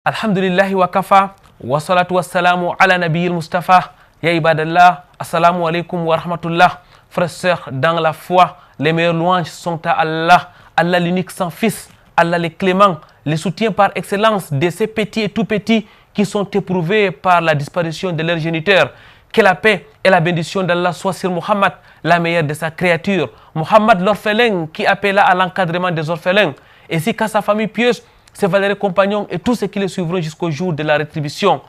Alhamdulillahi wa kafa, wa salatu wa salamu ala nabiyil Mustafa, ya ibadallah, assalamu alaikum wa rahmatullah. Frères, sœurs, dans la foi, les meilleures louanges sont à Allah, Allah l'unique sans fils, Allah le clément, le soutien par excellence de ces petits et tout petits qui sont éprouvés par la disparition de leurs géniteurs. Que la paix et la bénédiction d'Allah soient sur Muhammad, la meilleure de sa créature. Muhammad l'orphelin qui appela à l'encadrement des orphelins, ainsi qu'à sa famille pieuse, ses valeureux compagnons et tous ceux qui le suivront jusqu'au jour de la rétribution.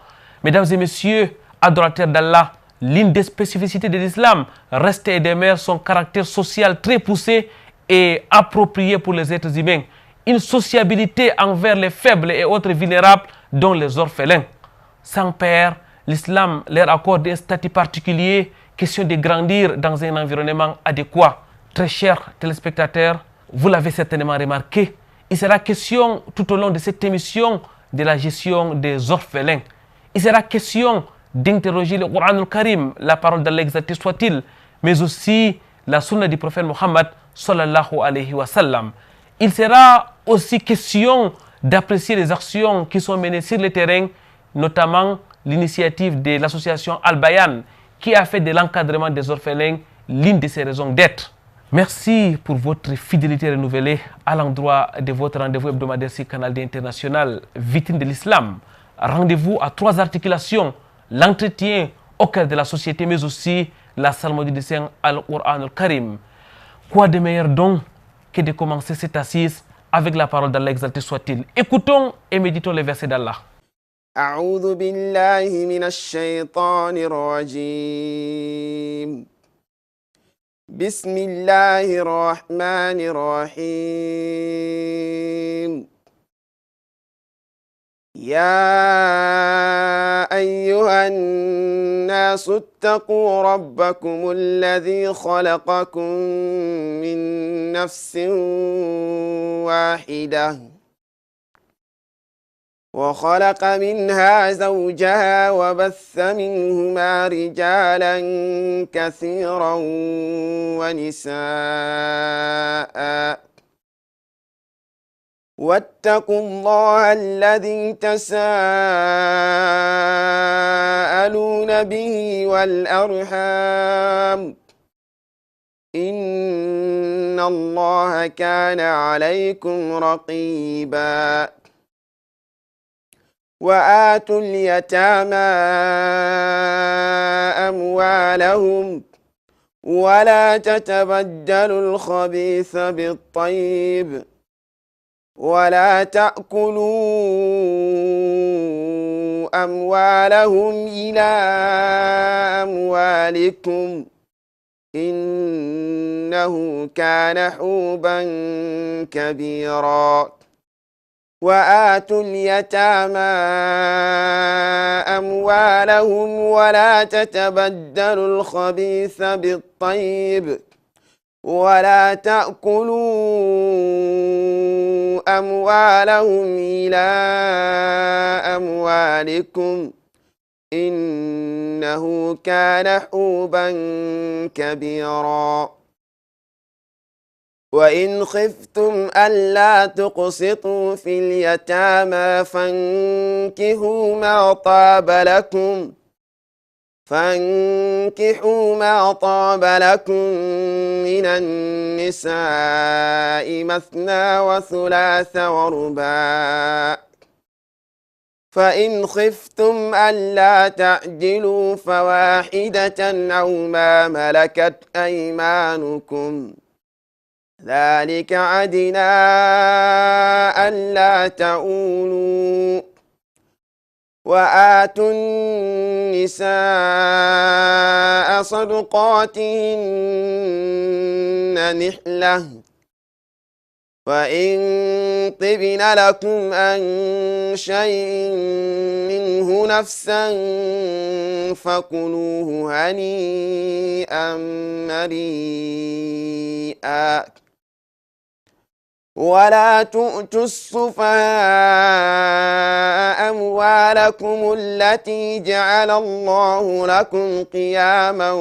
Mesdames et messieurs, adorateurs d'Allah, l'une des spécificités de l'islam reste et demeure son caractère social très poussé et approprié pour les êtres humains. Une sociabilité envers les faibles et autres vulnérables, dont les orphelins. Sans père, l'islam leur accorde un statut particulier, question de grandir dans un environnement adéquat. Très chers téléspectateurs, vous l'avez certainement remarqué, il sera question tout au long de cette émission de la gestion des orphelins. Il sera question d'interroger le Coran al-Karim, la parole d'Allah exalté soit-il, mais aussi la sunna du prophète Mohammed sallallahu alayhi wa sallam. Il sera aussi question d'apprécier les actions qui sont menées sur le terrain, notamment l'initiative de l'association Al-Bayan, qui a fait de l'encadrement des orphelins l'une de ses raisons d'être. Merci pour votre fidélité renouvelée à l'endroit de votre rendez-vous hebdomadaire sur Canal D International, vitrine de l'islam. Rendez-vous à 3 articulations, l'entretien au cœur de la société, mais aussi la psalmodie du Saint Al-Qur'an al-Karim. Quoi de meilleur donc que de commencer cette assise avec la parole d'Allah exalté soit-il. Écoutons et méditons les versets d'Allah. أعوذ بالله من الشيطان الرجيم بسم الله الرحمن الرحيم يا أيها الناس اتقوا ربكم الذي خلقكم من نفس واحدة وخلق منها زوجها وبث منهما رجالا كثيرا ونساء واتقوا الله الذي تساءلون به والأرحام إن الله كان عليكم رقيبا وآتوا اليتامى أموالهم ولا تتبدلوا الخبيث بالطيب ولا تأكلوا أموالهم إلى أموالكم إنه كان حوبا كبيرا وآتوا اليتامى أموالهم ولا تتبدلوا الخبيث بالطيب ولا تأكلوا أموالهم إلى أموالكم إنه كان حوبا كبيرا وإن خفتم ألا تقسطوا في اليتامى فانكحوا ما طاب لكم من النساء مثنى وثلاث ورباع فإن خفتم ألا تعدلوا فواحدة أو ما ملكت أيمانكم ذلك عدنا ألا تعولوا وآتوا النساء صدقاتهن نحلة فإن طبن لكم عن شيء منه نفسا فكلوه هنيئا مريئا ولا تؤتوا السفهاء أموالكم التي جعل الله لكم قياما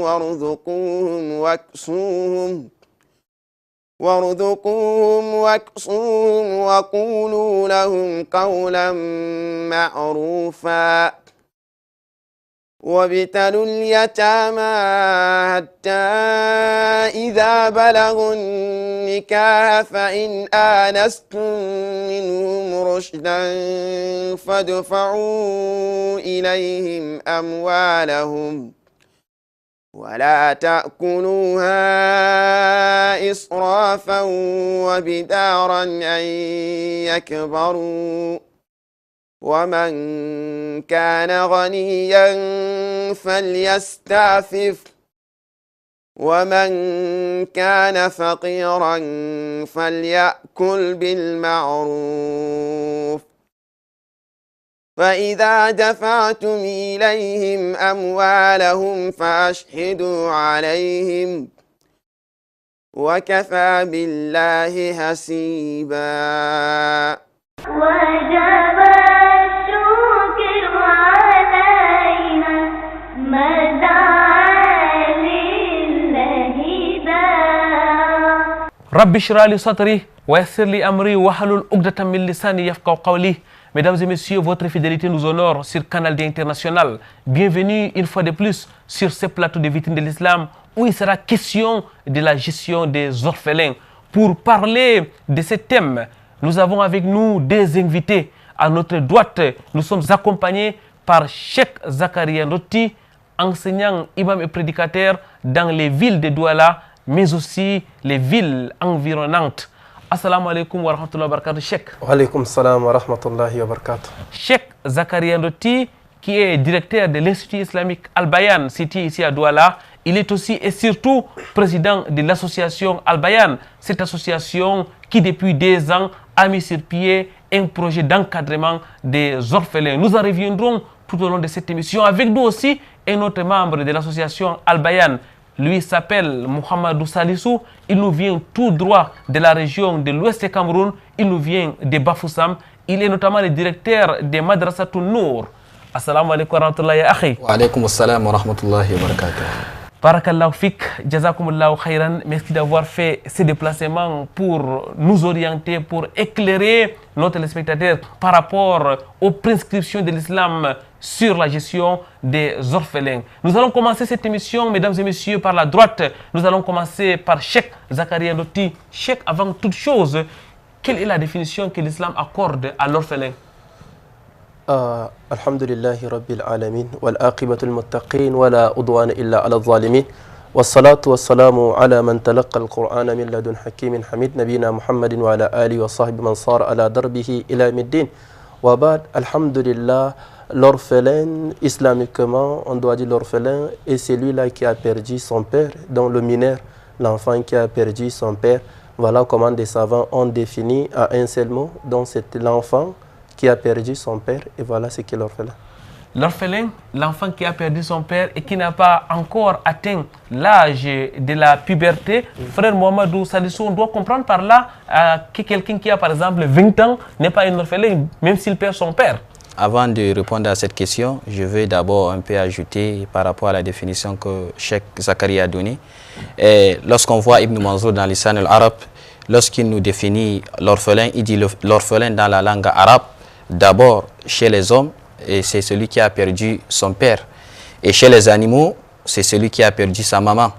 وارزقوهم واكسوهم وارزقوهم واكسوهم وقولوا لهم قولا معروفا وابتلوا اليتامى حتى إذا بلغوا النكاح فإن آنستم منهم رشدا فادفعوا إليهم أموالهم ولا تأكلوها إسرافا وبدارا أن يكبروا ومن كان غنيا فليستعفف ومن كان فقيرا فليأكل بالمعروف فإذا دفعتم إليهم أموالهم فأشهدوا عليهم وكفى بالله حسيبا وجب الشكر علينا ما دعا لله رب اشرح لي صدري ويسر لي أمري واحلل عقدة من لساني يفقهوا قولي. Mesdames et messieurs, votre fidélité nous honore sur Canal D International. Bienvenue une fois de plus sur ce plateau de vitrine de l'islam où il sera question de la gestion des orphelins. Pour parler de ce thème, nous avons avec nous des invités. À notre droite, nous sommes accompagnés par Cheikh Zakaria Ndoti, enseignant, imam et prédicateur dans les villes de Douala, mais aussi les villes environnantes. Assalamu alaikum wa rahmatullahi wa barakatuh, Cheikh. Wa alaikum salam wa rahmatullahi wa barakatuh. Cheikh Zakaria Ndoti, qui est directeur de l'Institut islamique Al-Bayan, situé ici à Douala. Il est aussi et surtout président de l'association Al-Bayan, cette association qui depuis 2 ans a mis sur pied un projet d'encadrement des orphelins. Nous en reviendrons tout au long de cette émission. Avec nous aussi un autre membre de l'association Al-Bayan. Lui s'appelle Mohamedou Salissou. Il nous vient tout droit de la région de l'ouest du Cameroun. Il nous vient de Bafoussam. Il est notamment le directeur de Madrasatul Nour. Assalamu alaikum wa rahmatullahi ya akhi. Wa alaikum assalam wa rahmatullahi wa barakatuh. Barakallahu fik, jazakumullahu khairan. Merci d'avoir fait ces déplacements pour nous orienter, pour éclairer nos téléspectateurs par rapport aux prescriptions de l'islam sur la gestion des orphelins. Nous allons commencer cette émission, mesdames et messieurs, par la droite. Nous allons commencer par Cheikh Zakaria Ndoti. Cheikh, avant toute chose, quelle est la définition que l'islam accorde à l'orphelin? Alhamdulillahi Rabbil Alamin, wal aqibatul muttaqin, wala udwana illa ala zalimin. Wassalatu wassalamu ala man talaqa al-Qur'ana min ladun hakimin hamid, nabina Muhammadin wa ala alihi wa sahbihi man sar ala darbihi ila middin. Wa ba'd, alhamdulillah, l'orphelin, islamiquement, on doit dire l'orphelin est celui-là qui a perdu son père, donc le mineur, l'enfant qui a perdu son père. Voilà comment des savants ont défini à un seul mot, donc c'est l'enfant qui a perdu son père, et voilà ce qu'est l'orphelin. L'orphelin, l'enfant qui a perdu son père et qui n'a pas encore atteint l'âge de la puberté. Frère Mohamedou Salissou, on doit comprendre par là que quelqu'un qui a par exemple 20 ans n'est pas un orphelin, même s'il perd son père. Avant de répondre à cette question, je vais d'abord un peu ajouter par rapport à la définition que Cheikh Zakaria a donnée. Lorsqu'on voit Ibn Manzour dans l'Isan al-Arab, lorsqu'il nous définit l'orphelin, il dit l'orphelin dans la langue arabe, d'abord chez les hommes, et c'est celui qui a perdu son père. Et chez les animaux, c'est celui qui a perdu sa maman.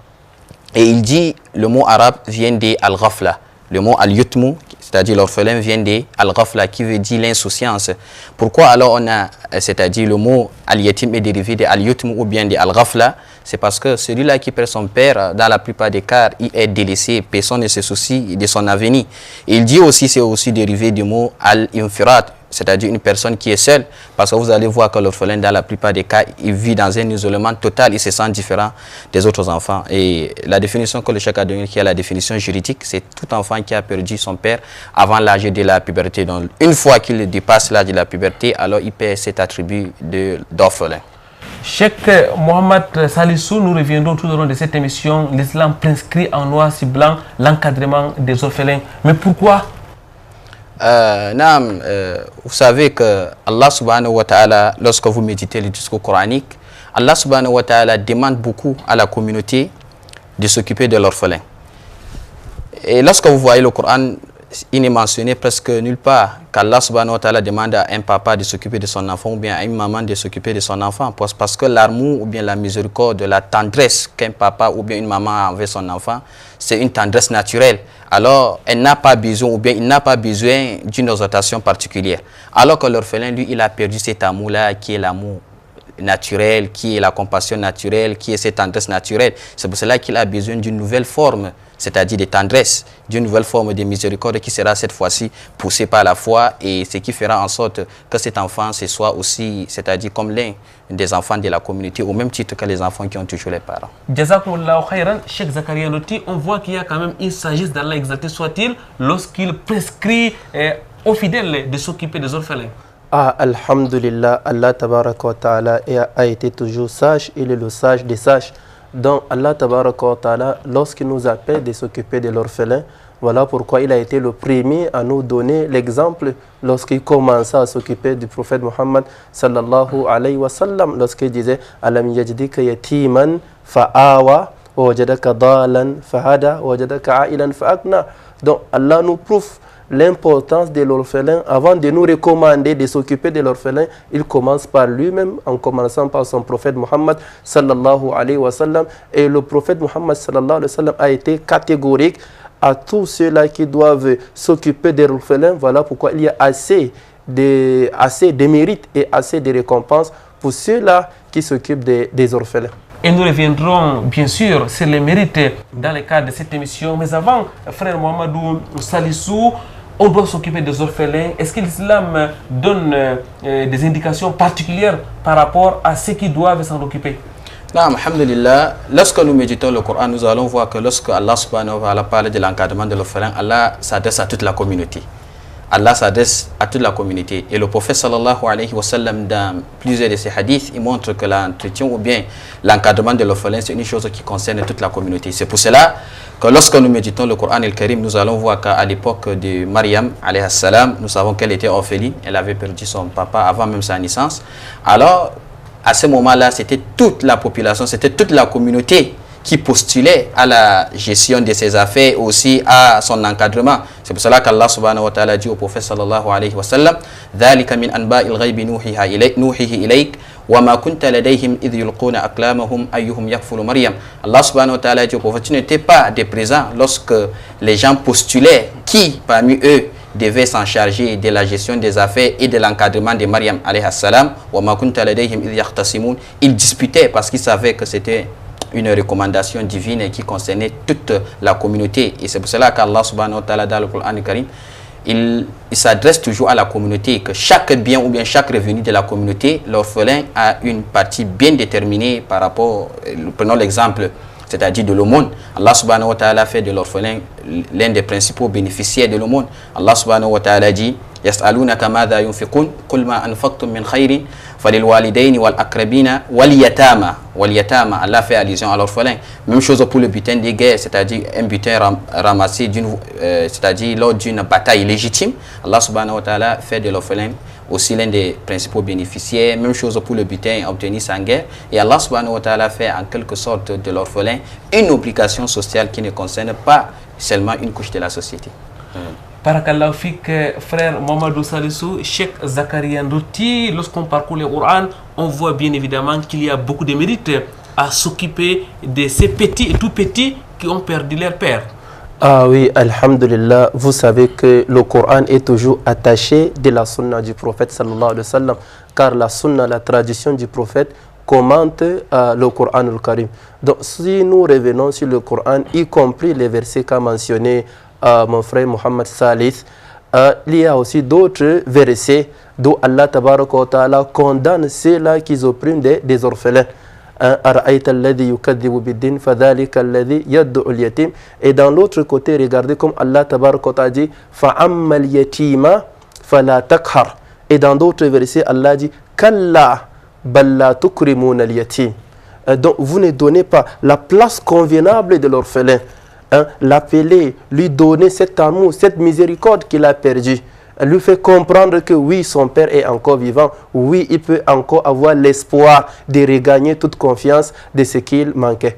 Et il dit, le mot arabe vient de al-ghafla. Le mot al-yutmu, c'est-à-dire l'orphelin, vient de al-ghafla, qui veut dire l'insouciance. Pourquoi alors on a, c'est-à-dire le mot al-yatim est dérivé de al-yutmu ou bien de al-ghafla? C'est parce que celui-là qui perd son père, dans la plupart des cas, il est délaissé, personne ne se soucie de son avenir. Et il dit aussi, c'est aussi dérivé du mot al-infirat, c'est-à-dire une personne qui est seule, parce que vous allez voir que l'orphelin, dans la plupart des cas, il vit dans un isolement total, il se sent différent des autres enfants. Et la définition que le Cheikh a donnée, qui est la définition juridique, c'est tout enfant qui a perdu son père avant l'âge de la puberté. Donc, une fois qu'il dépasse l'âge de la puberté, alors il perd cet attribut d'orphelin. Cheikh Mohamed Salissou, nous reviendrons tout au long de cette émission. L'islam prescrit en noir sur blanc l'encadrement des orphelins. Mais pourquoi? Vous savez que Allah subhanahu wa ta'ala, lorsque vous méditez le discours coranique, Allah subhanahu wa ta'ala demande beaucoup à la communauté de s'occuper de l'orphelin. Et lorsque vous voyez le Coran, il n'est mentionné presque nulle part qu'Allah subhanahu wa ta'ala demande à un papa de s'occuper de son enfant ou bien à une maman de s'occuper de son enfant. Parce que l'amour ou bien la miséricorde, la tendresse qu'un papa ou bien une maman a envers son enfant, c'est une tendresse naturelle. Alors, elle n'a pas besoin ou bien il n'a pas besoin d'une exhortation particulière. Alors que l'orphelin, lui, il a perdu cet amour-là qui est l'amour naturel, qui est la compassion naturelle, qui est cette tendresse naturelle. C'est pour cela qu'il a besoin d'une nouvelle forme, c'est-à-dire de tendresse, d'une nouvelle forme de miséricorde qui sera cette fois-ci poussée par la foi et ce qui fera en sorte que cet enfant se soit aussi, c'est-à-dire comme l'un des enfants de la communauté, au même titre que les enfants qui ont toujours les parents. Jazakumullahu khairan, Cheikh Zakaria Loti, on voit qu'il y a quand même une sagesse d'Allah exalté soit-il lorsqu'il prescrit aux fidèles de s'occuper des orphelins. Ah, alhamdulillah, Allah tabaraka wa ta'ala a été toujours sage, il est le sage des sages. Donc Allah tabaraka wa ta'ala, lorsqu'il nous appelle de s'occuper de l'orphelin, voilà pourquoi il a été le premier à nous donner l'exemple lorsqu'il commençait à s'occuper du prophète Muhammad sallallahu alayhi wa sallam, lorsqu'il disait Alam yajdika yatiman fa'awa, wa wajadaka dalan fahada, wa wajadaka ailan fa'akna. Donc Allah nous prouve l'importance de l'orphelin. Avant de nous recommander de s'occuper de l'orphelin, il commence par lui-même, en commençant par son prophète Muhammad sallallahu alayhi wa sallam. Et le prophète Muhammad sallallahu alayhi wa sallam a été catégorique à tous ceux-là qui doivent s'occuper des orphelins. Voilà pourquoi il y a assez de mérites et assez de récompenses pour ceux-là qui s'occupent des orphelins. Et nous reviendrons bien sûr sur les mérites dans le cadre de cette émission. Mais avant, frère Mohamedou Salissou, on doit s'occuper des orphelins. Est-ce que l'islam donne des indications particulières par rapport à ceux qui doivent s'en occuper? Non, alhamdulillah, lorsque nous méditons le Coran, nous allons voir que lorsque Allah subhanahu wa ta'ala parle de l'encadrement de l'orphelin, Allah s'adresse à toute la communauté. Allah s'adresse à toute la communauté. Et le prophète sallallahu alayhi wa sallam, dans plusieurs de ses hadiths, il montre que l'entretien ou bien l'encadrement de l'orphelin, c'est une chose qui concerne toute la communauté. C'est pour cela que lorsque nous méditons le Coran el-Karim, nous allons voir qu'à l'époque de Maryam alayhi salam, nous savons qu'elle était orpheline, elle avait perdu son papa avant même sa naissance. Alors, à ce moment-là, c'était toute la population, c'était toute la communauté qui postulait à la gestion de ses affaires, aussi à son encadrement. C'est pour cela qu'Allah subhanahu wa ta'ala dit au prophète sallallahu alayhi wa sallam ذَلِكَ مِنْ أَنْبَاءِ الْغَيْبِ نُوحِهِ إِلَيْكَ وَمَا كُنْتَ لَدَيْهِمْ إِذْ يُلْقُونَ أَقْلَامَهُمْ أَيُّهُمْ يَكْفُلُ Maryam. Allah subhanahu wa ta'ala dit au prophète, tu n'étais pas des présents lorsque les gens postulaient qui parmi eux devait s'en charger de la gestion des affaires et de l'encadrement de Maryam alayhi salam. وَمَا كُنْتَ لَدَيْهِمْ إِذْ يَخْتَصِمُونَ. Ils disputaient parce qu'ils savaient que c'était une recommandation divine qui concernait toute la communauté. Et c'est pour cela qu'Allah subhanahu wa ta'ala dans le Coran Karim, il s'adresse toujours à la communauté, que chaque bien ou bien chaque revenu de la communauté, l'orphelin a une partie bien déterminée par rapport, prenons l'exemple, c'est-à-dire de l'aumône. Allah subhanahu wa ta'ala fait de l'orphelin l'un des principaux bénéficiaires de l'aumône. Allah subhanahu wa ta'ala dit يَسْأَلُونَكَ مَاذَا يُنْفِقُونَ قُلْ مَا أَنْفَقْتُم مِّنْ خَيْرٍ فَلِلْوَالِدَيْنِ وَالْأَقْرَبِينَ وَالْيَتَامَى. Allah fait allusion à l'orphelin. Même chose pour le butin des guerres, c'est-à-dire un butin ramassé c'est-à-dire lors d'une bataille légitime. Allah subhanahu wa ta'ala fait de l'orphelin aussi l'un des principaux bénéficiaires. Même chose pour le butin obtenu sans guerre. Et Allah subhanahu wa ta'ala fait en quelque sorte de l'orphelin une obligation sociale qui ne concerne pas seulement une couche de la société. Barakallahu fik, frère Mohamedou Salissou, Cheikh Zakaria Loti, lorsqu'on parcourt le Coran, on voit bien évidemment qu'il y a beaucoup de mérites à s'occuper de ces petits et tout petits qui ont perdu leur père. Ah oui, alhamdulillah, vous savez que le Coran est toujours attaché de la sunna du prophète sallallahu alayhi wa sallam, car la sunna, la tradition du prophète, commente le Coran al-Karim. Donc si nous revenons sur le Coran, y compris les versets qu'a mentionné mon frère Mohamed Salih, il y a aussi d'autres versets d'où Allah tabaraka wa ta'ala condamne ceux-là qui oppriment des orphelins. Et dans l'autre côté, regardez comme Allah tabaraka wa ta'ala dit فَعَمَّ الْيَتِيمَ فَلَا تَقْهَرْ. Et dans d'autres versets, Allah dit كَلَّا بَلْ لَا تُكْرِمُونَ الْيَتِيمَ. Donc vous ne donnez pas la place convenable de l'orphelin. L'appeler, lui donner cet amour, cette miséricorde qu'il a perdu, lui fait comprendre que oui, son père est encore vivant, oui, il peut encore avoir l'espoir de regagner toute confiance de ce qu'il manquait.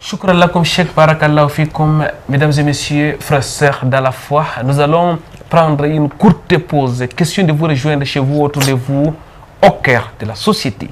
Shukran lakum Cheikh, barakallahu fikum. Mesdames et messieurs, frères et sœurs dans la foi, nous allons prendre une courte pause. Question de vous rejoindre chez vous, autour de vous, au cœur de la société.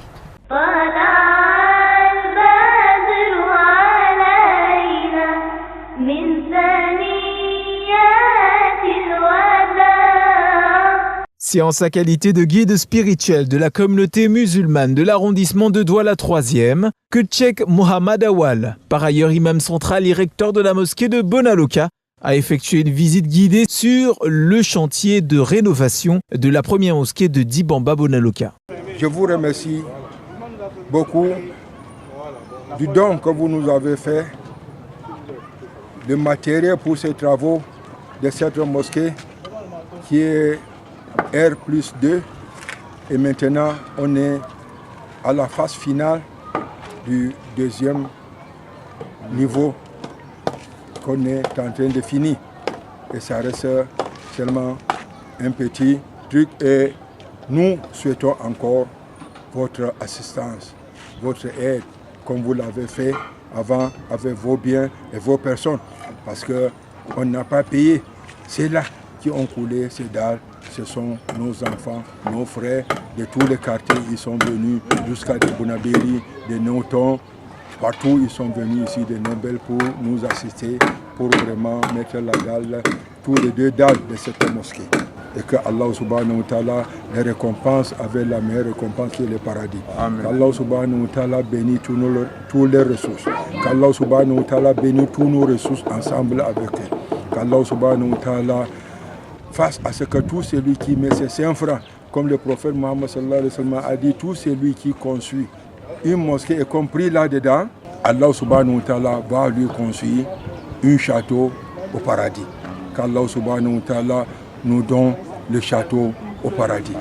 C'est en sa qualité de guide spirituel de la communauté musulmane de l'arrondissement de Douala 3e que Cheikh Mohamed Awal, par ailleurs imam central et recteur de la mosquée de Bonaloka, a effectué une visite guidée sur le chantier de rénovation de la première mosquée de Dibamba Bonaloka. Je vous remercie beaucoup du don que vous nous avez fait, de matériel pour ces travaux de cette mosquée qui est R+2 et maintenant on est à la phase finale du deuxième niveau qu'on est en train de finir et ça reste seulement un petit truc et nous souhaitons encore votre assistance, votre aide comme vous l'avez fait avant avec vos biens et vos personnes parce qu'on n'a pas payé, c'est là qui ont coulé ces dalles. Ce sont nos enfants, nos frères de tous les quartiers. Ils sont venus jusqu'à Bonabéry, de Noton. Partout, ils sont venus ici de Nobel pour nous assister, pour vraiment mettre la dalle, tous les deux dalles de cette mosquée. Et que Allah subhanahu wa ta'ala les récompense avec la meilleure récompense qui est le paradis. Qu'Allah subhanahu wa ta'ala bénit tous les ressources. Qu'Allah subhanahu wa ta'ala bénit tous nos ressources ensemble avec eux. Qu'Allah subhanahu wa ta'ala face à ce que tout celui qui met ses 5 francs, comme le prophète Mohammed sallallahu alayhi wa sallam a dit, tout celui qui construit une mosquée est compris là-dedans, Allah subhanahu wa ta'ala va lui construire un château au paradis. Qu'Allah subhanahu wa ta'ala nous donne le château au paradis.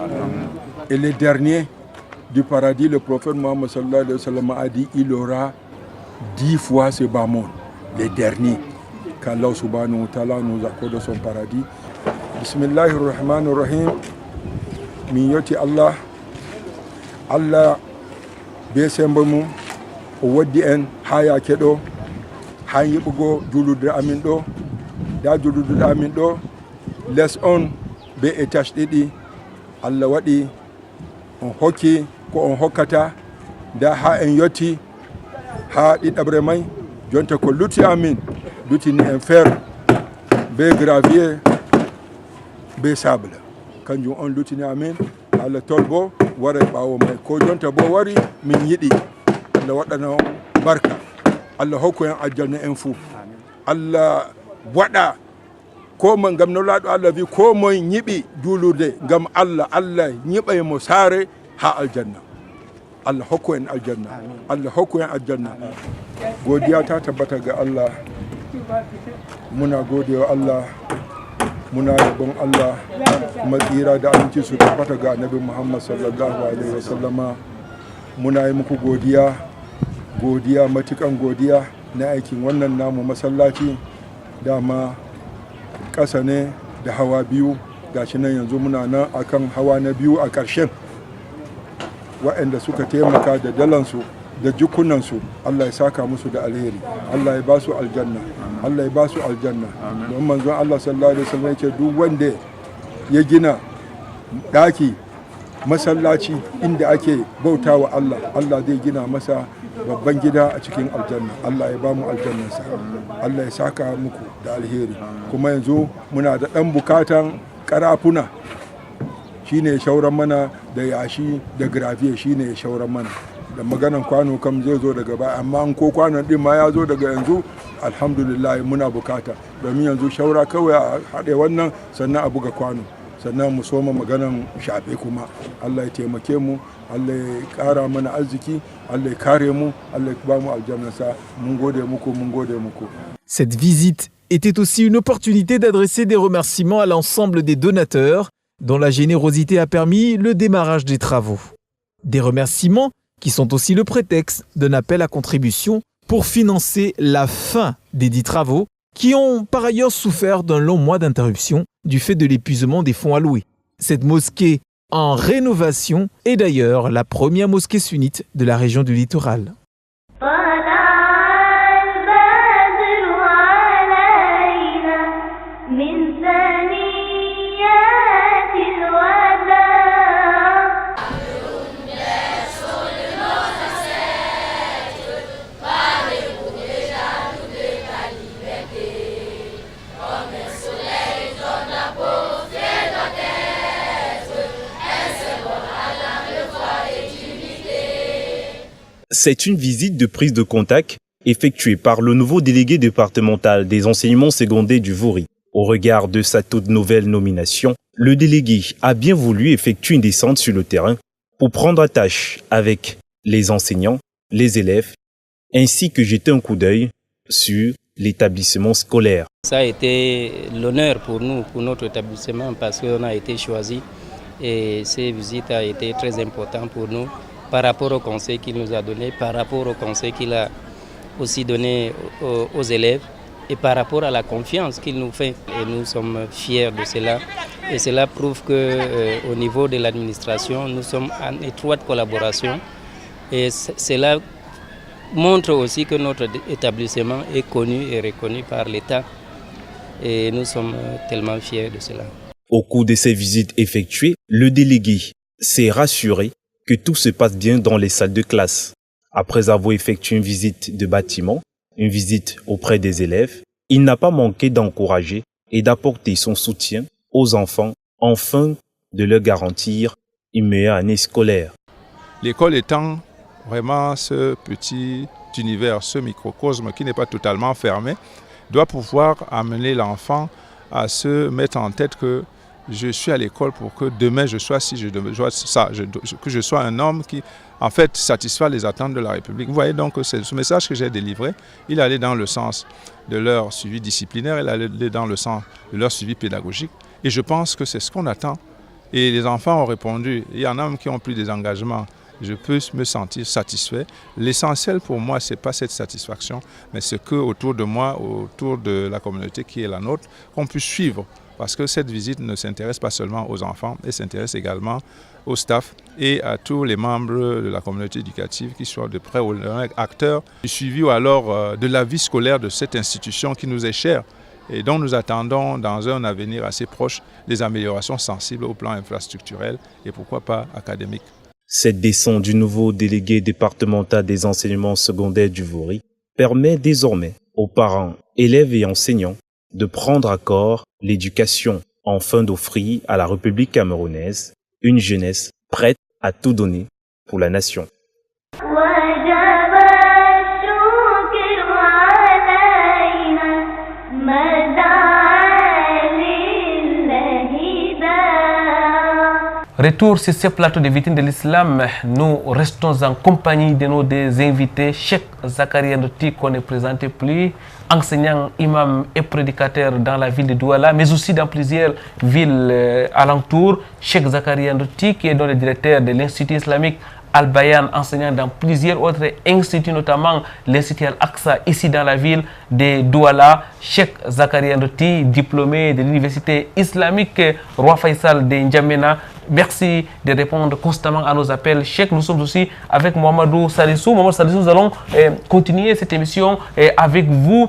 Et le dernier du paradis, le prophète Mohammed sallallahu alayhi wa sallam a dit, il aura 10 fois ce bas monde, le dernier. Qu'Allah subhanahu wa ta'ala nous accorde son paradis. Bismillahirrahmanirrahim. Min yoti Allah be sembo mum o waddi en ha yake ɗo ha yiɓugo julude amin ɗo da julude amin ɗo les on be étage ɗiɗi Allah waɗi on hokki ko on hokkata da ha en yotti ha ɗiɗaɓre may jonta ko lutti amin lutini en fer be gravier be sable kanjum on lutini amin Allah tolbo wara ɓawo may ko jonta bo wari min yiɗi Allah waɗana barka Allah hokku en aljanna en fuu Allah waɗa ko mo ngam nolaɗo Allah wi ko moye ñiɓi juulude ngam Allah ñiɓay mo saare ha aljanna Allah hokku en aljanna Allah hokku en aljanna godiya ta tabbata ga Allah muna godewa Allah muna yabon Allah kuma tsira da aminci su tabbata ga annabi Muhammad sallallahu alaihi wasallama muna yi muku godiya matukan godiya na aikin wannan namu masallaci dama ƙasa ne da hawa biyu gashi nan yanzu muna nan akan hawa na biyu a ƙarshen waɗanda suka taimaka da dalansu da jikunansu Allah ya saka musu da alheri Allah ya ba su aljanna Allah ya ba su aljanna don manzon Allah sallallahu alaihi wasallam yake duk wanda ya gina daki masallaci inda ake bautawa Allah Allah zai gina masa babban gida a cikin aljanna Allah ya ba mu aljannansa Allah ya saka muku da alheri kuma yanzu muna da ɗan bukatan karafuna shine shauran mana da yashi da gravier shine shauran mana da maganan kwano kam zai zo daga baya amma an ko kwanon din ma ya zo daga yanzu alhamdulillah muna bukata domin yanzu shaura kawai a haɗe wannan sannan a buga kwano sannan mu soma maganan shafe kuma Allah ya taimake mu Allah ya ƙara mana arziki Allah ya kare mu Allah ya ba mu aljannasa mun gode muku. Cette visite était aussi une opportunité d'adresser des remerciements à l'ensemble des donateurs dont la générosité a permis le démarrage des travaux. Des remerciements qui sont aussi le prétexte d'un appel à contribution pour financer la fin des dits travaux qui ont par ailleurs souffert d'un long mois d'interruption du fait de l'épuisement des fonds alloués. Cette mosquée en rénovation est d'ailleurs la première mosquée sunnite de la région du littoral. C'est une visite de prise de contact effectuée par le nouveau délégué départemental des enseignements secondaires du Vouri. Au regard de sa toute nouvelle nomination, le délégué a bien voulu effectuer une descente sur le terrain pour prendre attache avec les enseignants, les élèves, ainsi que jeter un coup d'œil sur l'établissement scolaire. Ça a été l'honneur pour nous, pour notre établissement, parce qu'on a été choisi et ces visites ont été très importantes pour nous par rapport au conseil qu'il nous a donné, par rapport au conseil qu'il a aussi donné aux élèves et par rapport à la confiance qu'il nous fait. Et nous sommes fiers de cela. Et cela prouve qu'au niveau de l'administration, nous sommes en étroite collaboration. Et cela montre aussi que notre établissement est connu et reconnu par l'État. Et nous sommes tellement fiers de cela. Au cours de ces visites effectuées, le délégué s'est rassuré que tout se passe bien dans les salles de classe. Après avoir effectué une visite de bâtiment, une visite auprès des élèves, il n'a pas manqué d'encourager et d'apporter son soutien aux enfants afin de leur garantir une meilleure année scolaire. L'école étant vraiment ce petit univers, ce microcosme qui n'est pas totalement fermé, doit pouvoir amener l'enfant à se mettre en tête que je suis à l'école pour que demain je sois que je sois un homme qui en fait satisfait les attentes de la République. Vous voyez donc que ce message que j'ai délivré, il allait dans le sens de leur suivi disciplinaire, il allait dans le sens de leur suivi pédagogique. Et je pense que c'est ce qu'on attend. Et les enfants ont répondu. Il y en a même qui ont pris des engagements. Je peux me sentir satisfait. L'essentiel pour moi, ce n'est pas cette satisfaction, mais c'est qu'autour de moi, autour de la communauté qui est la nôtre, qu'on puisse suivre. Parce que cette visite ne s'intéresse pas seulement aux enfants, elle s'intéresse également au staff et à tous les membres de la communauté éducative qui soient de près ou de loin acteurs du suivi ou alors de la vie scolaire de cette institution qui nous est chère et dont nous attendons dans un avenir assez proche des améliorations sensibles au plan infrastructurel et pourquoi pas académique. Cette descente du nouveau délégué départemental des enseignements secondaires du Vouri permet désormais aux parents, élèves et enseignants de prendre à corps l'éducation afin d'offrir à la République camerounaise une jeunesse prête à tout donner pour la nation. Retour sur ce plateau de vitrine de l'islam, nous restons en compagnie de nos deux invités, Cheikh Zakaria Ndoti, qu'on ne présente plus, enseignant, imam et prédicateur dans la ville de Douala, mais aussi dans plusieurs villes alentours. Cheikh Zakaria Ndoti, qui est le directeur de l'Institut islamique Al-Bayan, enseignant dans plusieurs autres instituts, notamment l'Institut Al-Aqsa, ici dans la ville de Douala. Cheikh Zakaria Ndoti, diplômé de l'Université islamique Roi Faisal de N'Djamena. Merci de répondre constamment à nos appels. Cheikh, nous sommes aussi avec Mohamedou Salissou. Mohamedou Salissou, nous allons continuer cette émission avec vous.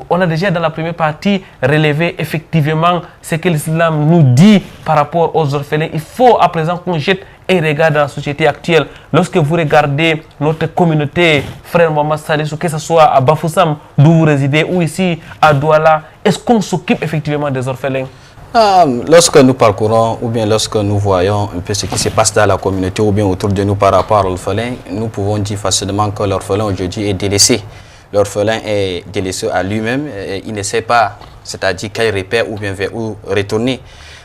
On a déjà dans la première partie relevé effectivement ce que l'islam nous dit par rapport aux orphelins. Il faut à présent qu'on jette un regard dans la société actuelle. Lorsque vous regardez notre communauté, frère Mohamed Salissou, que ce soit à Bafoussam, d'où vous résidez, ou ici à Douala, est-ce qu'on s'occupe effectivement des orphelins? Lorsque nous parcourons ou bien lorsque nous voyons un peu ce qui se passe dans la communauté ou bien autour de nous par rapport à l'orphelin, nous pouvons dire facilement que l'orphelin aujourd'hui est délaissé. L'orphelin est délaissé à lui-même, il ne sait pas, c'est-à-dire quel repère ou bien vers où retourner.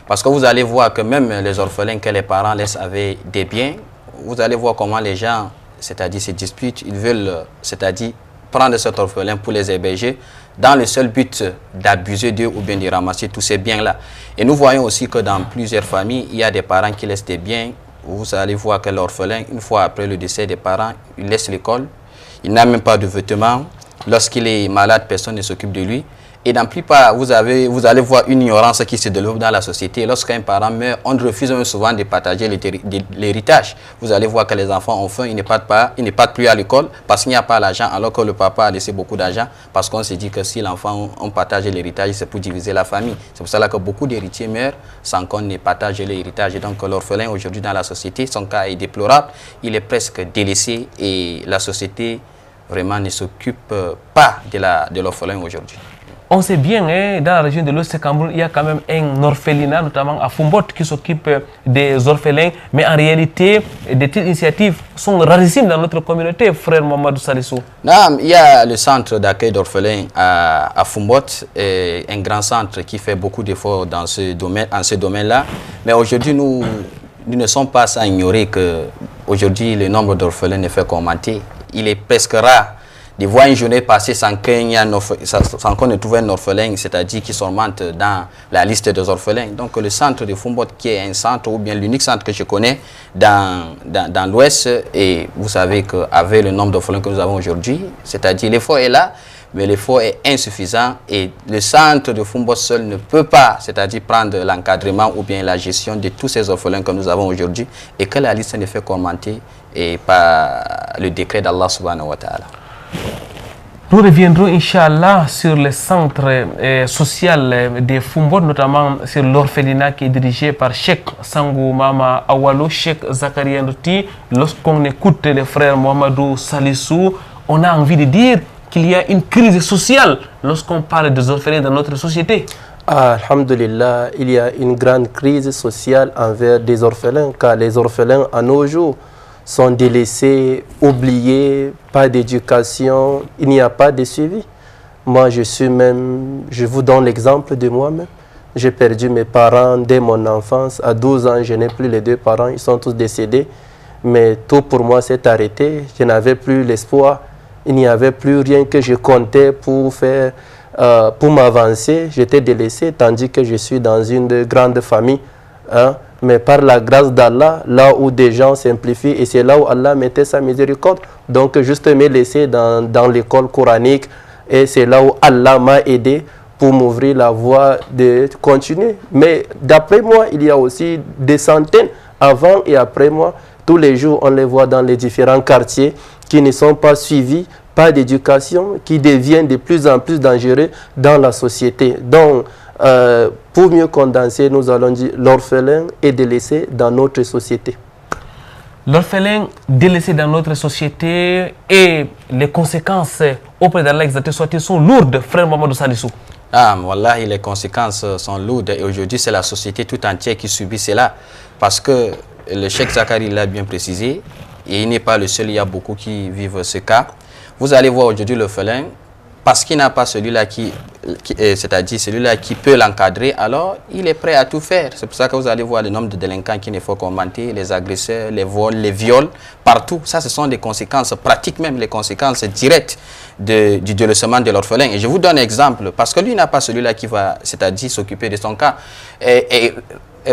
Parce que vous allez voir que même les orphelins que les parents laissent avec des biens, vous allez voir comment les gens, c'est-à-dire se disputent, ils veulent, c'est-à-dire prendre cet orphelin pour les héberger dans le seul but d'abuser d'eux ou bien de ramasser tous ces biens-là. Et nous voyons aussi que dans plusieurs familles, il y a des parents qui laissent des biens. Vous allez voir que l'orphelin, une fois après le décès des parents, il laisse l'école. Il n'a même pas de vêtements. Lorsqu'il est malade, personne ne s'occupe de lui. Et dans la plupart, vous allez voir une ignorance qui se développe dans la société. Lorsqu'un parent meurt, on refuse même souvent de partager l'héritage. Vous allez voir que les enfants ont faim, ils ne partent plus à l'école parce qu'il n'y a pas l'argent, alors que le papa a laissé beaucoup d'argent. Parce qu'on se dit que si l'enfant partage l'héritage, c'est pour diviser la famille. C'est pour cela que beaucoup d'héritiers meurent sans qu'on ne partage l'héritage. Et donc l'orphelin aujourd'hui dans la société, son cas est déplorable. Il est presque délaissé et la société vraiment ne s'occupe pas de l'orphelin aujourd'hui. On sait bien, hein, dans la région de l'Ouest Cameroun, il y a quand même un orphelinat, notamment à Fumbot, qui s'occupe des orphelins. Mais en réalité, des telles initiatives sont rarissimes dans notre communauté, frère Mamadou Salissou. Non, il y a le centre d'accueil d'orphelins à Fumbot, un grand centre qui fait beaucoup d'efforts dans ce domaine-là. Mais aujourd'hui, nous ne sommes pas à ignorer que aujourd'hui le nombre d'orphelins ne fait qu'augmenter. Il est presque rare de voir une journée passer sans qu'on ne trouve un orphelin, c'est-à-dire qui s'augmente dans la liste des orphelins. Donc le centre de Fumbot, qui est un centre, ou bien l'unique centre que je connais dans l'Ouest, et vous savez qu'avec le nombre d'orphelins que nous avons aujourd'hui, c'est-à-dire l'effort est là, mais l'effort est insuffisant, et le centre de Fumbot seul ne peut pas, c'est-à-dire prendre l'encadrement ou bien la gestion de tous ces orphelins que nous avons aujourd'hui, et que la liste ne fait qu'augmenter et par le décret d'Allah subhanahu wa ta'ala. Nous reviendrons, Inch'Allah, sur le centre social de Fumbot, notamment sur l'orphelinat qui est dirigé par Cheikh Sangou Mama Awalo, Cheikh Zakaria Ndouti. Lorsqu'on écoute le frère Mohamedou Salissou, on a envie de dire qu'il y a une crise sociale lorsqu'on parle des orphelins dans notre société. Alhamdulillah, il y a une grande crise sociale envers des orphelins, car les orphelins à nos jours sont délaissés, oubliés, pas d'éducation, il n'y a pas de suivi. Moi, je vous donne l'exemple de moi-même. J'ai perdu mes parents dès mon enfance. À 12 ans, je n'ai plus les deux parents, ils sont tous décédés. Mais tout pour moi s'est arrêté, je n'avais plus l'espoir. Il n'y avait plus rien que je comptais pour faire, pour m'avancer. J'étais délaissé, tandis que je suis dans une grande famille. Hein? Mais par la grâce d'Allah, là où des gens simplifient, et c'est là où Allah mettait sa miséricorde. Donc, juste me laisser dans l'école coranique, et c'est là où Allah m'a aidé pour m'ouvrir la voie de continuer. Mais d'après moi, il y a aussi des centaines avant et après moi. Tous les jours, on les voit dans les différents quartiers qui ne sont pas suivis, pas d'éducation, qui deviennent de plus en plus dangereux dans la société. Donc, pour mieux condenser, nous allons dire l'orphelin est délaissé dans notre société. L'orphelin délaissé dans notre société et les conséquences auprès d'Allah exalté soit sont lourdes, frère Mamadou Salissou. Ah, wallahi, les conséquences sont lourdes et aujourd'hui c'est la société tout entière qui subit cela. Parce que le Cheikh Zakari l'a bien précisé, et il n'est pas le seul, il y a beaucoup qui vivent ce cas. Vous allez voir aujourd'hui l'orphelin, parce qu'il n'a pas celui-là c'est-à-dire celui-là qui peut l'encadrer, alors il est prêt à tout faire. C'est pour ça que vous allez voir le nombre de délinquants qui ne faut qu'augmenter, les agresseurs, les vols, les viols, partout. Ça, ce sont des conséquences pratiques, même les conséquences directes du délaissement de l'orphelin. Et je vous donne un exemple, parce que lui n'a pas celui-là qui va, c'est-à-dire s'occuper de son cas. Et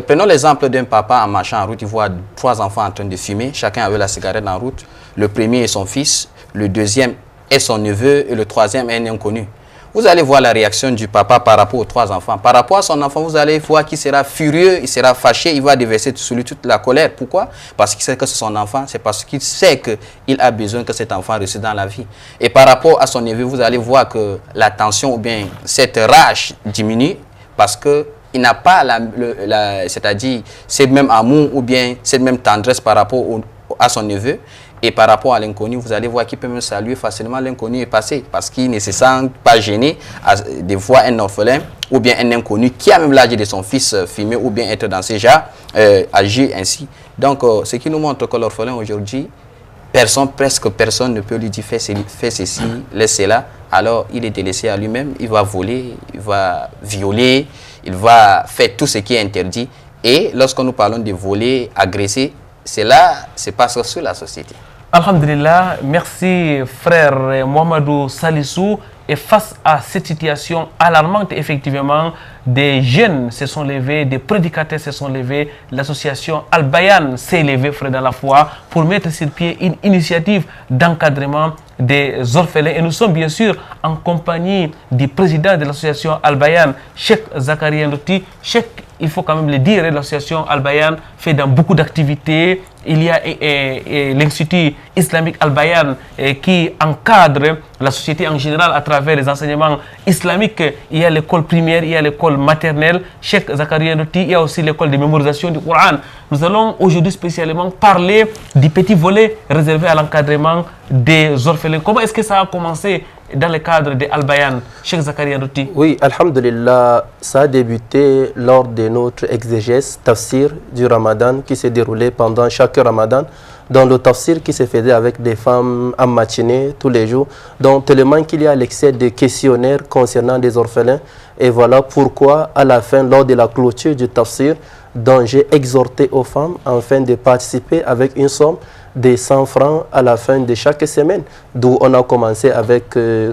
prenons l'exemple d'un papa en marchant en route, il voit 3 enfants en train de fumer, chacun avec la cigarette en route. Le premier est son fils, le deuxième est son neveu et le troisième est un inconnu. Vous allez voir la réaction du papa par rapport aux 3 enfants. Par rapport à son enfant, vous allez voir qu'il sera furieux, il sera fâché, il va déverser sur lui toute la colère. Pourquoi? Parce qu'il sait que c'est son enfant, c'est parce qu'il sait qu'il a besoin que cet enfant réussisse dans la vie. Et par rapport à son neveu, vous allez voir que la tension ou bien cette rage diminue parce qu'il n'a pas c'est-à-dire cette même amour ou bien cette même tendresse par rapport à son neveu. Et par rapport à l'inconnu, vous allez voir qu'il peut même saluer facilement l'inconnu et passer parce qu'il ne se sent pas gêné de voir un orphelin ou bien un inconnu qui a même l'âge de son fils fumer ou bien être dans ces genres, agir ainsi. Donc, ce qui nous montre que l'orphelin aujourd'hui, presque personne ne peut lui dire fais ceci, laisse cela. Alors, il est délaissé à lui-même, il va voler, il va violer, il va faire tout ce qui est interdit. Et lorsque nous parlons de voler, agresser, cela se passe sur la société. Alhamdulillah, merci frère Mohamedou Salissou. Et face à cette situation alarmante, effectivement, des jeunes se sont levés, des prédicateurs se sont levés, l'association Al-Bayan s'est levée, frère dans la foi, pour mettre sur pied une initiative d'encadrement des orphelins. Et nous sommes bien sûr en compagnie du président de l'association Al-Bayan, Cheikh Zakaria Ndouti. Cheikh, il faut quand même le dire, l'association Al-Bayan fait dans beaucoup d'activités. Il y a l'Institut islamique Al-Bayan qui encadre la société en général à travers les enseignements islamiques. Il y a l'école primaire, il y a l'école maternelle. Cheikh Zakaria Ndouti, il y a aussi l'école de mémorisation du Coran. Nous allons aujourd'hui spécialement parler du petit volet réservé à l'encadrement des orphelins. Comment est-ce que ça a commencé dans le cadre de Al-Bayan, Cheikh Zakaria Ndouti? Oui, alhamdulillah, ça a débuté lors de notre exégèse tafsir du Ramadan qui s'est déroulé pendant chaque Ramadan, dans le tafsir qui se faisait avec des femmes en matinée tous les jours, donc tellement qu'il y a l'excès de questionnaires concernant des orphelins. Et voilà pourquoi, à la fin, lors de la clôture du tafsir, dont j'ai exhorté aux femmes afin de participer avec une somme de 100 francs à la fin de chaque semaine, d'où on a commencé avec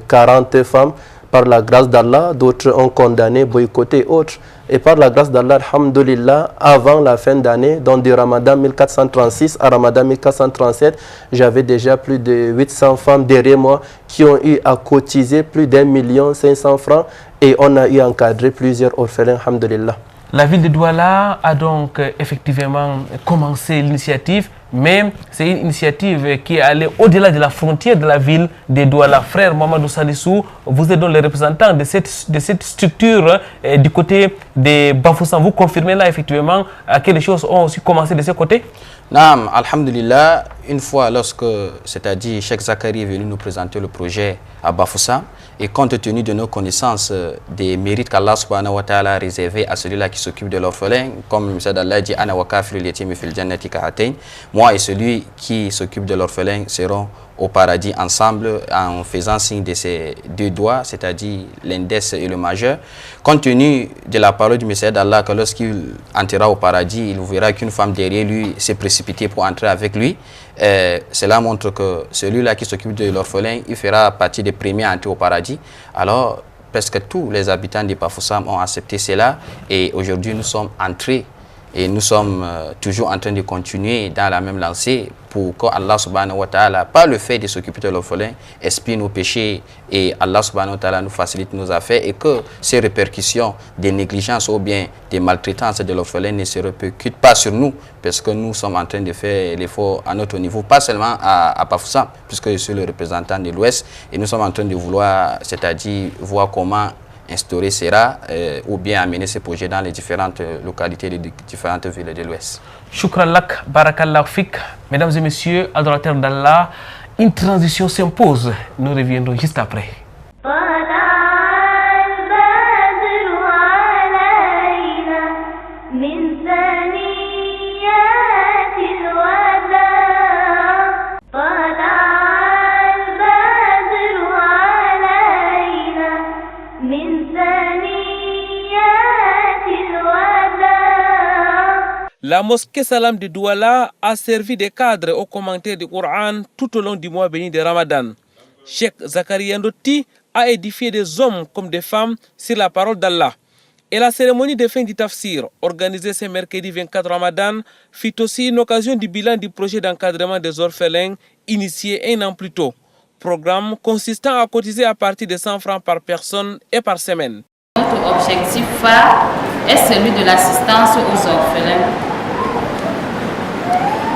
40 femmes. Par la grâce d'Allah, d'autres ont condamné, boycotté, autres. Et par la grâce d'Allah, alhamdulillah, avant la fin d'année, donc de Ramadan 1436 à Ramadan 1437, j'avais déjà plus de 800 femmes derrière moi qui ont eu à cotiser plus d'1 500 000 francs et on a eu à encadrer plusieurs orphelins, alhamdulillah. La ville de Douala a donc effectivement commencé l'initiative, mais c'est une initiative qui est allée au-delà de la frontière de la ville de Douala. Frère Mamadou Salissou, vous êtes donc le représentant de cette structure du côté de Bafoussam. Vous confirmez là effectivement que les choses ont aussi commencé de ce côté? Naam, alhamdulillah, une fois lorsque, c'est-à-dire Cheikh Zakari est venu nous présenter le projet à Bafoussam, et compte tenu de nos connaissances des mérites qu'Allah subhanahu wa ta'ala a réservé à celui-là qui s'occupe de l'orphelin, comme M. Allah dit, Ana wa kafirul yatimi fil jannati ka'atayn, moi et celui qui s'occupe de l'orphelin seront au paradis ensemble en faisant signe de ses deux doigts, c'est-à-dire l'index et le majeur. Compte tenu de la parole du Messie d'Allah, que lorsqu'il entrera au paradis, il verra qu'une femme derrière lui s'est précipitée pour entrer avec lui. Cela montre que celui-là qui s'occupe de l'orphelin, il fera partie des premiers à entrer au paradis. Alors, presque tous les habitants de Bafoussam ont accepté cela et aujourd'hui nous sommes entrés et nous sommes toujours en train de continuer dans la même lancée pour que Allah subhanahu wa ta'ala, par le fait de s'occuper de l'orphelin, expie nos péchés et Allah subhanahu wa ta'ala nous facilite nos affaires et que ces répercussions des négligences ou bien des maltraitances de l'orphelin ne se répercutent pas sur nous parce que nous sommes en train de faire l'effort à notre niveau, pas seulement à Bafoussam, puisque je suis le représentant de l'Ouest et nous sommes en train de vouloir, c'est-à-dire voir comment instaurer cela ou bien amener ces projets dans les différentes localités des différentes villes de l'Ouest. Shukran lak, barakallah fik. Mesdames et messieurs, adorateurs d'Allah, une transition s'impose. Nous reviendrons juste après. La mosquée Salam de Douala a servi de cadre aux commentaires du Coran tout au long du mois béni de Ramadan. Cheikh Zakaria Ndouti a édifié des hommes comme des femmes sur la parole d'Allah. Et la cérémonie de fin du tafsir, organisée ce mercredi 24 Ramadan, fut aussi une occasion du bilan du projet d'encadrement des orphelins initié un an plus tôt. Programme consistant à cotiser à partir de 100 francs par personne et par semaine. Notre objectif phare est celui de l'assistance aux orphelins,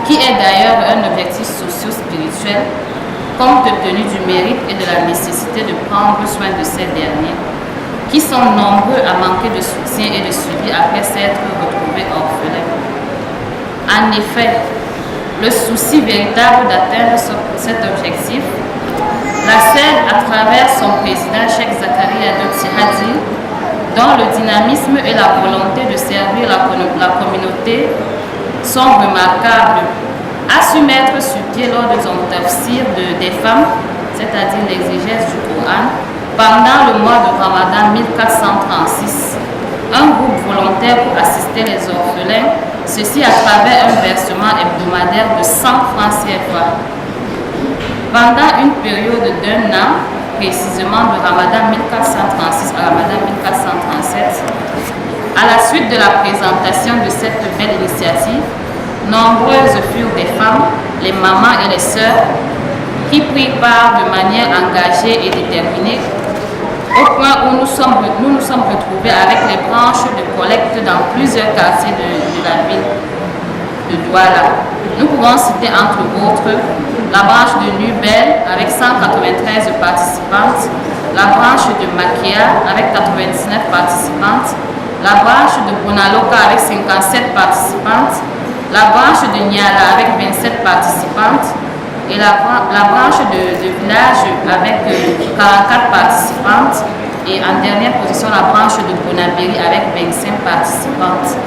qui est d'ailleurs un objectif socio-spirituel, compte tenu du mérite et de la nécessité de prendre soin de ces derniers, qui sont nombreux à manquer de soutien et de suivi après s'être retrouvés orphelins. En effet, le souci véritable d'atteindre cet objectif, la scène à travers son président Cheikh Zakaria Ndouti a dit, dont le dynamisme et la volonté de servir la communauté sont remarquables, a su mettre sur pied lors de son tafsir des femmes, c'est-à-dire l'exégèse du Coran, pendant le mois de Ramadan 1436, un groupe volontaire pour assister les orphelins, ceci à travers un versement hebdomadaire de 100 francs CFA. Pendant une période d'1 an, précisément de Ramadan 1436 à Ramadan 1437, à la suite de la présentation de cette belle initiative, nombreuses furent des femmes, les mamans et les sœurs, qui prirent part de manière engagée et déterminée, au point où nous nous sommes retrouvés avec les branches de collecte dans plusieurs quartiers de la ville de Douala. Nous pouvons citer entre autres la branche de Nubel avec 193 participantes, la branche de Makia avec 99 participantes, la branche de Bonaloka avec 57 participantes, la branche de Niala avec 27 participantes, et la branche de village avec 44 participantes et en dernière position la branche de Bonabéry avec 25 participantes.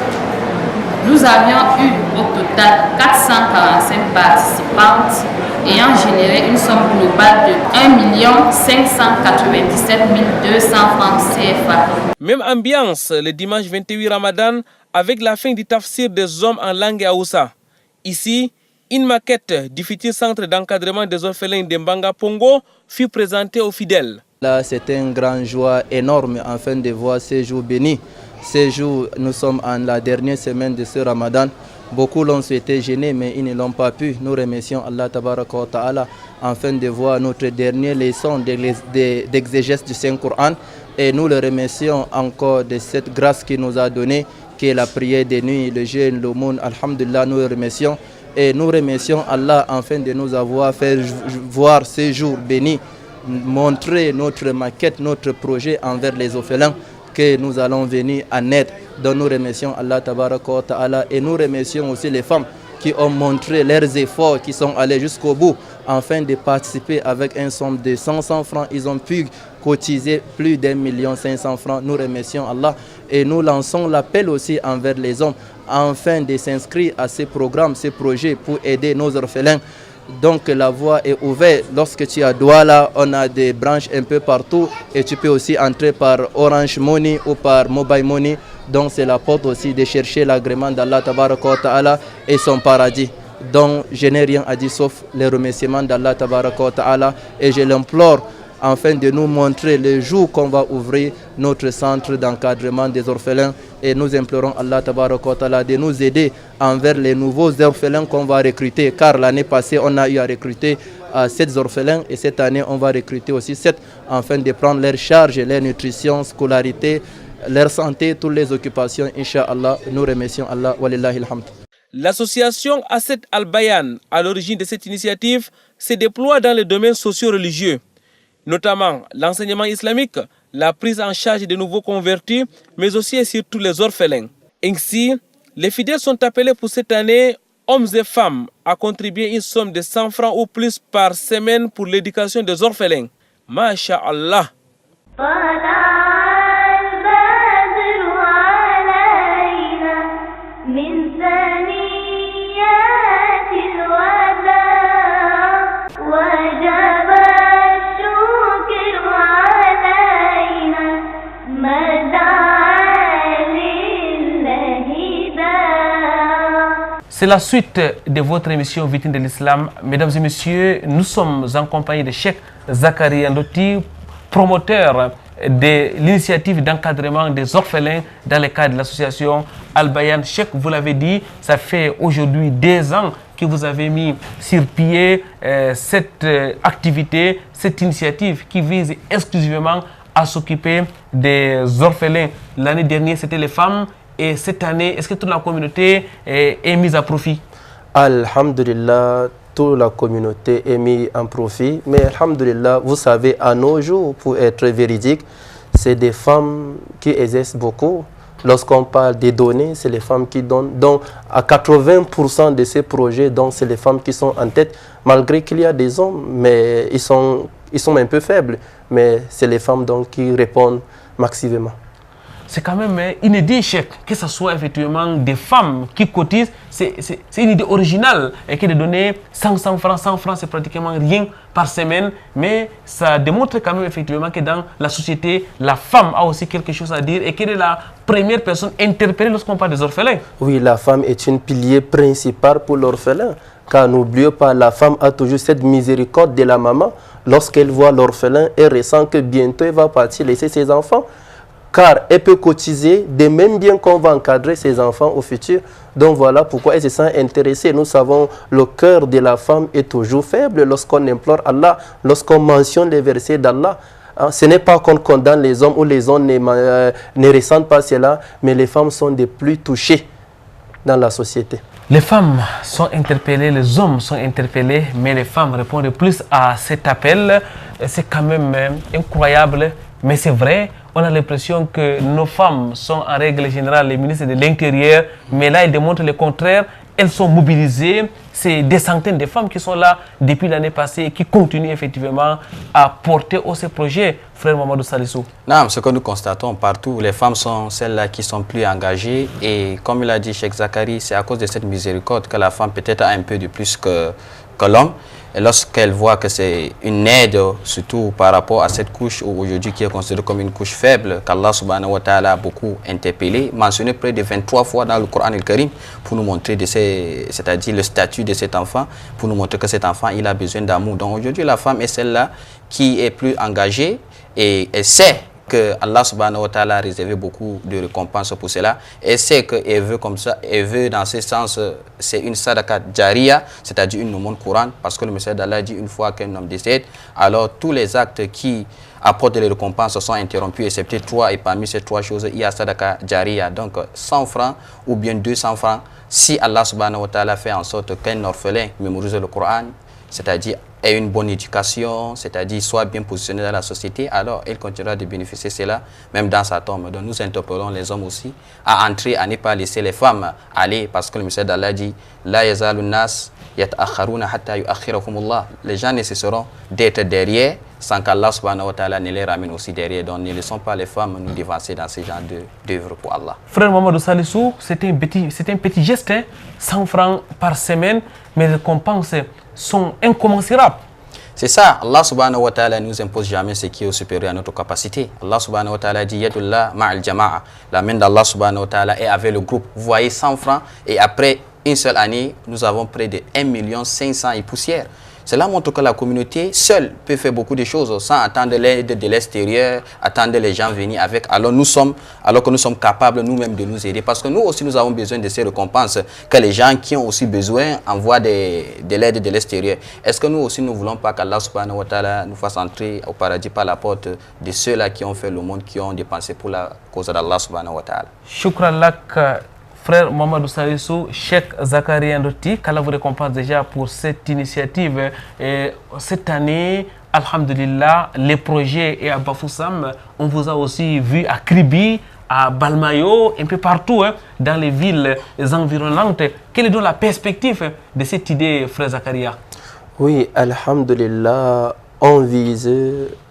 Nous avions eu au total 445 participantes ayant généré une somme globale de 1 597 200 francs CFA. Même ambiance le dimanche 28 Ramadan avec la fin du tafsir des hommes en langue Hausa. Ici, une maquette du futur centre d'encadrement des orphelins de Mbanga Pongo fut présentée aux fidèles. Là, c'est une grande joie énorme afin de voir ces jours bénis. Ces jours, nous sommes en la dernière semaine de ce Ramadan. Beaucoup l'ont souhaité gêner, mais ils ne l'ont pas pu. Nous remercions Allah Tabaraka wa Ta'ala afin de voir notre dernière leçon d'exégèse du Saint-Coran. Et nous le remercions encore de cette grâce qu'il nous a donnée, qui est la prière des nuits, le jeûne, l'aumône. Alhamdulillah, nous le remercions. Et nous remercions Allah afin de nous avoir fait voir ces jours bénis, montrer notre maquette, notre projet envers les orphelins, que nous allons venir en aide. Donc nous remercions Allah Tabaraka wa Ta'ala et nous remercions aussi les femmes qui ont montré leurs efforts, qui sont allés jusqu'au bout afin de participer avec une somme de 500 francs. Ils ont pu cotiser plus d'1 500 000 francs. Nous remercions Allah et nous lançons l'appel aussi envers les hommes afin de s'inscrire à ces programmes, ces projets pour aider nos orphelins. Donc la voie est ouverte. Lorsque tu as Douala, on a des branches un peu partout et tu peux aussi entrer par Orange Money ou par Mobile Money. Donc c'est la porte aussi de chercher l'agrément d'Allah Tabaraka wa Ta'ala et son paradis. Donc je n'ai rien à dire sauf les remerciements d'Allah Tabaraka wa Ta'ala et je l'implore afin de nous montrer le jour qu'on va ouvrir notre centre d'encadrement des orphelins. Et nous implorons Allah Tabaraka wa Ta'ala de nous aider envers les nouveaux orphelins qu'on va recruter. Car l'année passée, on a eu à recruter 7 orphelins et cette année, on va recruter aussi 7 afin de prendre leur charge, leur nutrition, scolarité, leur santé, toutes les occupations. Inch'Allah, nous remercions Allah. Walillahi alhamd. L'association Asset Al-Bayan, à l'origine de cette initiative, se déploie dans les domaines socio-religieux, notamment l'enseignement islamique, la prise en charge des nouveaux convertis, mais aussi et surtout les orphelins. Ainsi, les fidèles sont appelés pour cette année, hommes et femmes, à contribuer une somme de 100 francs ou plus par semaine pour l'éducation des orphelins. Masha'Allah. C'est la suite de votre émission Vitrine de l'Islam. Mesdames et messieurs, nous sommes en compagnie de Cheikh Zakaria Ndoti, promoteur de l'initiative d'encadrement des orphelins dans le cadre de l'association Al-Bayan. Cheikh, vous l'avez dit, ça fait aujourd'hui 2 ans que vous avez mis sur pied cette activité, cette initiative qui vise exclusivement à s'occuper des orphelins. L'année dernière, c'était les femmes. Et cette année, est-ce que toute la communauté est mise à profit? Alhamdulillah, toute la communauté est mise en profit. Mais alhamdulillah, vous savez, à nos jours, pour être véridique, c'est des femmes qui exercent beaucoup. Lorsqu'on parle des données, c'est les femmes qui donnent. Donc, à 80% de ces projets, c'est les femmes qui sont en tête, malgré qu'il y a des hommes, mais ils sont un peu faibles. Mais c'est les femmes donc, qui répondent massivement. C'est quand même une idée, Cheikh, que ce soit effectivement des femmes qui cotisent. C'est une idée originale et que de donner 100 francs, 100 francs, c'est pratiquement rien par semaine. Mais ça démontre quand même effectivement que dans la société, la femme a aussi quelque chose à dire et qu'elle est la première personne interpellée lorsqu'on parle des orphelins. Oui, la femme est une pilier principal pour l'orphelin. Car n'oubliez pas, la femme a toujours cette miséricorde de la maman. Lorsqu'elle voit l'orphelin, elle ressent que bientôt elle va partir laisser ses enfants. Car elle peut cotiser de même bien qu'on va encadrer ses enfants au futur. Donc voilà pourquoi elle se sent intéressée. Nous savons le cœur de la femme est toujours faible lorsqu'on implore Allah, lorsqu'on mentionne les versets d'Allah. Ce n'est pas qu'on condamne les hommes ou les hommes ne ressentent pas cela, mais les femmes sont les plus touchées dans la société. Les femmes sont interpellées, les hommes sont interpellés, mais les femmes répondent plus à cet appel. C'est quand même incroyable, mais c'est vrai. On a l'impression que nos femmes sont en règle générale les ministres de l'Intérieur, mais là, elles démontrent le contraire elles sont mobilisées. C'est des centaines de femmes qui sont là depuis l'année passée et qui continuent effectivement à porter haut ces projets, frère Mamadou Salissou. Non, ce que nous constatons partout, les femmes sont celles-là qui sont plus engagées. Et comme il a dit Cheikh Zakari, c'est à cause de cette miséricorde que la femme peut-être a un peu de plus que l'homme. Et lorsqu'elle voit que c'est une aide, surtout par rapport à cette couche aujourd'hui qui est considérée comme une couche faible, qu'Allah subhanahu wa ta'ala a beaucoup interpellé, mentionné près de 23 fois dans le Coran al-Karim pour nous montrer, c'est-à-dire le statut de cet enfant, pour nous montrer que cet enfant, il a besoin d'amour. Donc aujourd'hui, la femme est celle-là qui est plus engagée et elle sait que Allah subhanahu wa ta'ala a réservé beaucoup de récompenses pour cela. Et c'est qu'elle veut comme ça, elle veut dans ce sens, c'est une sadaqa jariya, c'est-à-dire une aumône courante, parce que le message d'Allah dit une fois qu'un homme décède, alors tous les actes qui apportent les récompenses sont interrompus, excepté 3, et parmi ces 3 choses, il y a sadaqa jariya, donc 100 francs ou bien 200 francs, si Allah subhanahu wa ta'ala fait en sorte qu'un orphelin mémorise le Coran, c'est-à-dire ait une bonne éducation, c'est-à-dire soit bien positionné dans la société, alors il continuera de bénéficier de cela, même dans sa tombe. Donc nous interpellons les hommes aussi à entrer, à ne pas laisser les femmes aller, parce que le message d'Allah dit « La yazalun nas yata'akharuna hatta yu'akhirakumullah » Les gens ne cesseront d'être derrière, sans qu'Allah subhanahu wa ta'ala ne les ramène aussi derrière. Donc ne laissons pas les femmes nous dévancer dans ce genre d'œuvres pour Allah. Frère Mamadou Salissou, c'est un petit geste, hein, 100 francs par semaine, mais les récompenses sont incommensurables. C'est ça, Allah subhanahu wa ta'ala ne nous impose jamais ce qui est supérieur à notre capacité. Allah subhanahu wa ta'ala dit Yadullah ma'al jama'a. La main d'Allah subhanahu wa ta'ala est avec le groupe. Vous voyez 100 francs et après une seule année, nous avons près de 1 500 000 et poussières. Cela montre que la communauté seule peut faire beaucoup de choses sans attendre l'aide de l'extérieur, attendre les gens venir avec. Alors que nous sommes capables nous-mêmes de nous aider. Parce que nous aussi, nous avons besoin de ces récompenses que les gens qui ont aussi besoin envoient de l'aide de l'extérieur. Est-ce que nous aussi, nous ne voulons pas qu'Allah subhanahu wa ta'ala nous fasse entrer au paradis par la porte de ceux-là qui ont fait le monde, qui ont dépensé pour la cause d'Allah subhanahu wa ta'ala. Shukran lak. Frère Mamadou Salissou, Cheikh Zakari Ndotti, qu'Allah vous récompense déjà pour cette initiative. Et cette année, alhamdulillah, les projets et à Bafoussam, on vous a aussi vu à Kribi, à Balmayo, un peu partout, hein, dans les villes environnantes. Quelle est donc la perspective de cette idée, frère Zakaria? Oui, alhamdulillah, on vise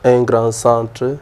un grand centre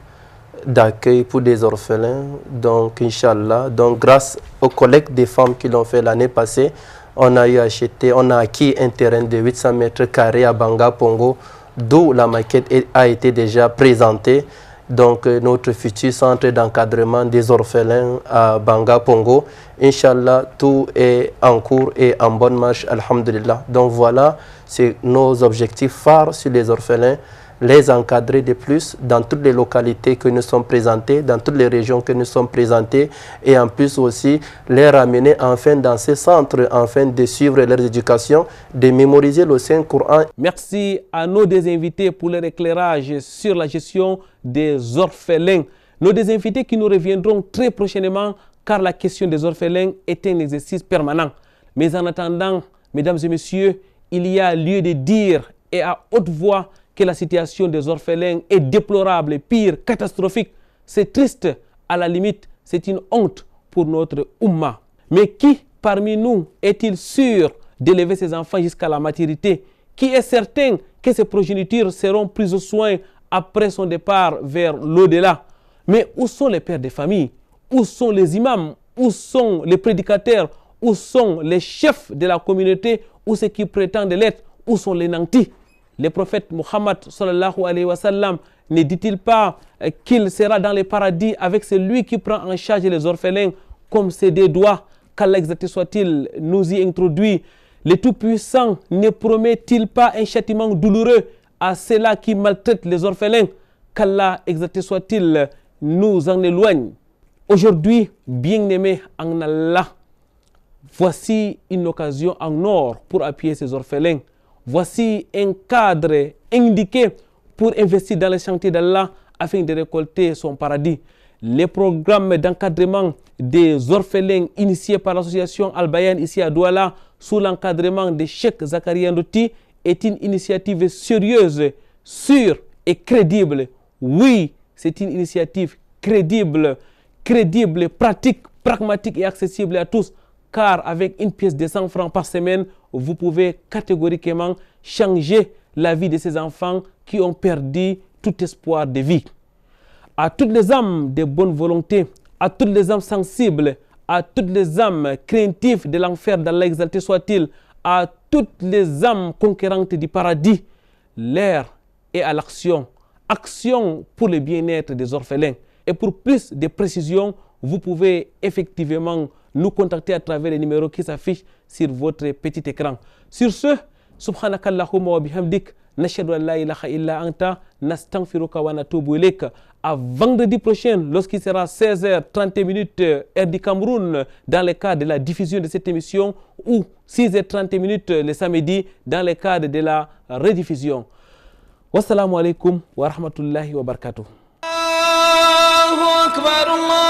d'accueil pour des orphelins, donc Inch'Allah, donc grâce aux collègues des femmes qui l'ont fait l'année passée, on a acquis un terrain de 800 mètres carrés à Banga Pongo, d'où la maquette a été déjà présentée. Donc notre futur centre d'encadrement des orphelins à Banga Pongo, Inch'Allah, tout est en cours et en bonne marche, alhamdulillah. Donc voilà, c'est nos objectifs phares sur les orphelins, les encadrer de plus dans toutes les localités que nous sommes présentés, dans toutes les régions que nous sommes présentés, et en plus aussi les ramener enfin dans ces centres, afin de suivre leur éducation, de mémoriser le Saint-Coran. Merci à nos deux invités pour leur éclairage sur la gestion des orphelins. Nos deux invités qui nous reviendront très prochainement, car la question des orphelins est un exercice permanent. Mais en attendant, mesdames et messieurs, il y a lieu de dire et à haute voix que la situation des orphelins est déplorable, pire, catastrophique. C'est triste, à la limite, c'est une honte pour notre Ummah. Mais qui parmi nous est-il sûr d'élever ses enfants jusqu'à la maturité? Qui est certain que ses progénitures seront prises au soin après son départ vers l'au-delà? Mais où sont les pères de famille? Où sont les imams? Où sont les prédicateurs? Où sont les chefs de la communauté? Où ceux qui prétendent l'être? Où sont les nantis? Le prophète Muhammad sallallahu alayhi wa sallam ne dit-il pas qu'il sera dans le paradis avec celui qui prend en charge les orphelins comme ses deux doigts? Qu'Allah exalté soit-il nous y introduit. Le Tout-Puissant ne promet-il pas un châtiment douloureux à ceux-là qui maltraitent les orphelins? Qu'Allah exalté soit-il nous en éloigne. Aujourd'hui, bien-aimés en Allah, voici une occasion en or pour appuyer ces orphelins. Voici un cadre indiqué pour investir dans les chantiers d'Allah afin de récolter son paradis. Les programmes d'encadrement des orphelins initiés par l'association Al-Bayan ici à Douala sous l'encadrement de Cheikh Zakari Ndotti est une initiative sérieuse, sûre et crédible. Oui, c'est une initiative crédible, pratique, pragmatique et accessible à tous, car avec une pièce de 100 francs par semaine, vous pouvez catégoriquement changer la vie de ces enfants qui ont perdu tout espoir de vie. À toutes les âmes de bonne volonté, à toutes les âmes sensibles, à toutes les âmes craintives de l'enfer d'Allah exalté soit-il, à toutes les âmes conquérantes du paradis, l'air est à l'action. Action pour le bien-être des orphelins. Et pour plus de précisions, vous pouvez effectivement nous contacter à travers les numéros qui s'affichent sur votre petit écran. Sur ce, subhanakallahumma wa bihamdik, nashhadu an la ilaha illa anta, nastaghfiruka wa natubu ilayk. À vendredi prochain, lorsqu'il sera 16h30 heure du Cameroun, dans le cadre de la diffusion de cette émission, ou 6h30 le samedi, dans le cadre de la rediffusion. Wassalamu alaikum wa rahmatullahi wa barakatuh. Allahu Akbar, Allah.